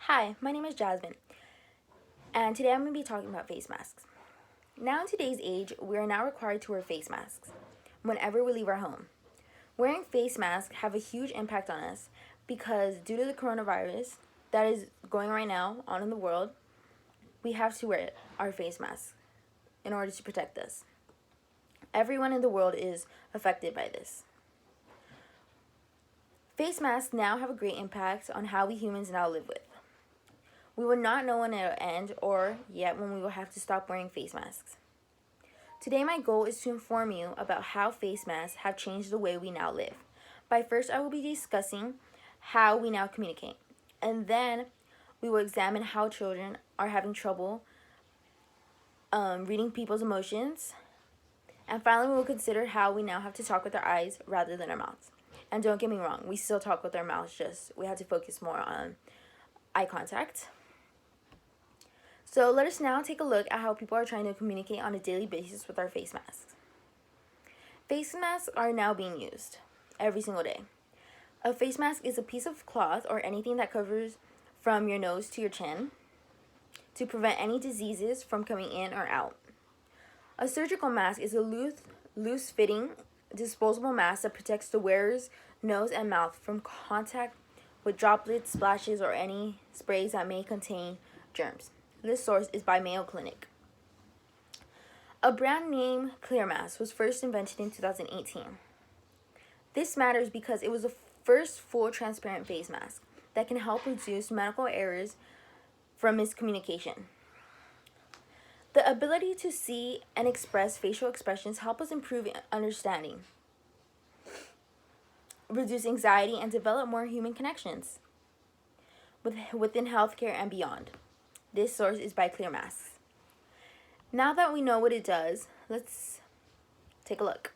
Hi, my name is Jasmine, and today I'm going to be talking about face masks. Now, in today's age, we are now required to wear face masks whenever we leave our home. Wearing face masks have a huge impact on us because due to the coronavirus that is going right now on in the world, we have to wear our face masks in order to protect us. Everyone in the world is affected by this. Face masks now have a great impact on how we humans now live with. We will not know when it will end or yet when we will have to stop wearing face masks. Today my goal is to inform you about how face masks have changed the way we now live. But first I will be discussing how we now communicate. And then we will examine how children are having trouble reading people's emotions. And finally we will consider how we now have to talk with our eyes rather than our mouths. And don't get me wrong, we still talk with our mouths, just we have to focus more on eye contact. So let us now take a look at how people are trying to communicate on a daily basis with our face masks. Face masks are now being used every single day. A face mask is a piece of cloth or anything that covers from your nose to your chin to prevent any diseases from coming in or out. A surgical mask is a loose-fitting, disposable mask that protects the wearer's nose and mouth from contact with droplets, splashes, or any sprays that may contain germs. This source is by Mayo Clinic. A brand name clear mask was first invented in 2018. This matters because it was the first full transparent face mask that can help reduce medical errors from miscommunication. The ability to see and express facial expressions help us improve understanding, reduce anxiety, and develop more human connections within healthcare and beyond. This source is by Clear Masks. Now that we know what it does, let's take a look.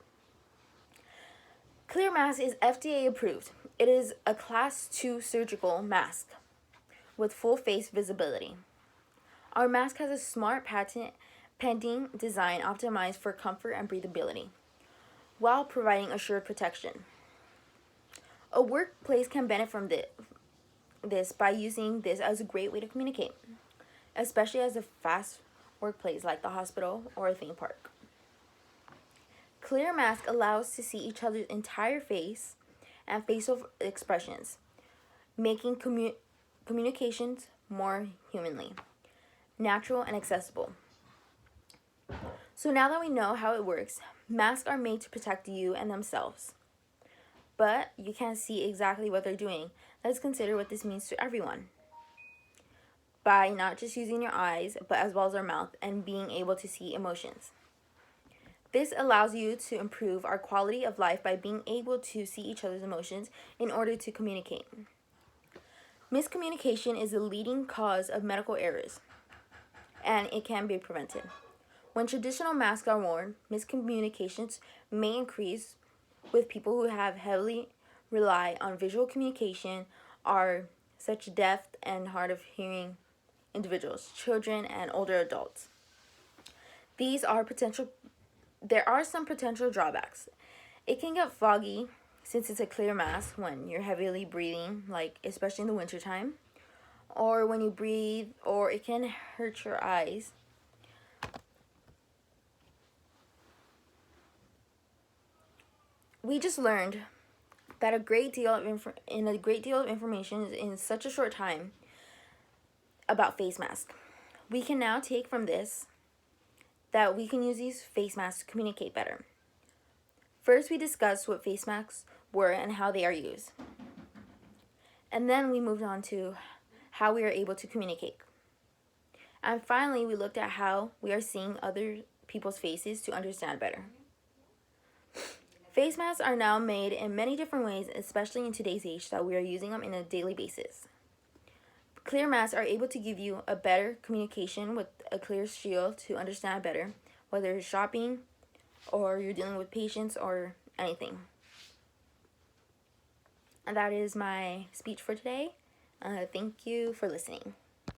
Clear Mask is FDA approved. It is a Class 2 surgical mask with full face visibility. Our mask has a smart patent pending design optimized for comfort and breathability, while providing assured protection. A workplace can benefit from this by using this as a great way to communicate, especially as a fast workplace like the hospital or a theme park. Clear mask allows to see each other's entire face and facial expressions, making communications more humanly, natural, and accessible. So now that we know how it works, masks are made to protect you and themselves. But you can't see exactly what they're doing. Let's consider what this means to everyone. By not just using your eyes, but as well as our mouth and being able to see emotions. This allows you to improve our quality of life by being able to see each other's emotions in order to communicate. Miscommunication is the leading cause of medical errors, and it can be prevented. When traditional masks are worn, miscommunications may increase with people who have heavily rely on visual communication, are such deaf and hard of hearing individuals, children, and older adults. There are some potential drawbacks. It can get foggy since it's a clear mask when you're heavily breathing, like especially in the wintertime, or when you breathe, or it can hurt your eyes. We just learned that a great deal of information is in such a short time about face masks. We can now take from this that we can use these face masks to communicate better. First, we discussed what face masks were and how they are used. And then we moved on to how we are able to communicate. And finally, we looked at how we are seeing other people's faces to understand better. Face masks are now made in many different ways, especially in today's age that we are using them on a daily basis. Clear masks are able to give you a better communication with a clear shield to understand better, whether you're shopping or you're dealing with patients or anything. And that is my speech for today. Thank you for listening.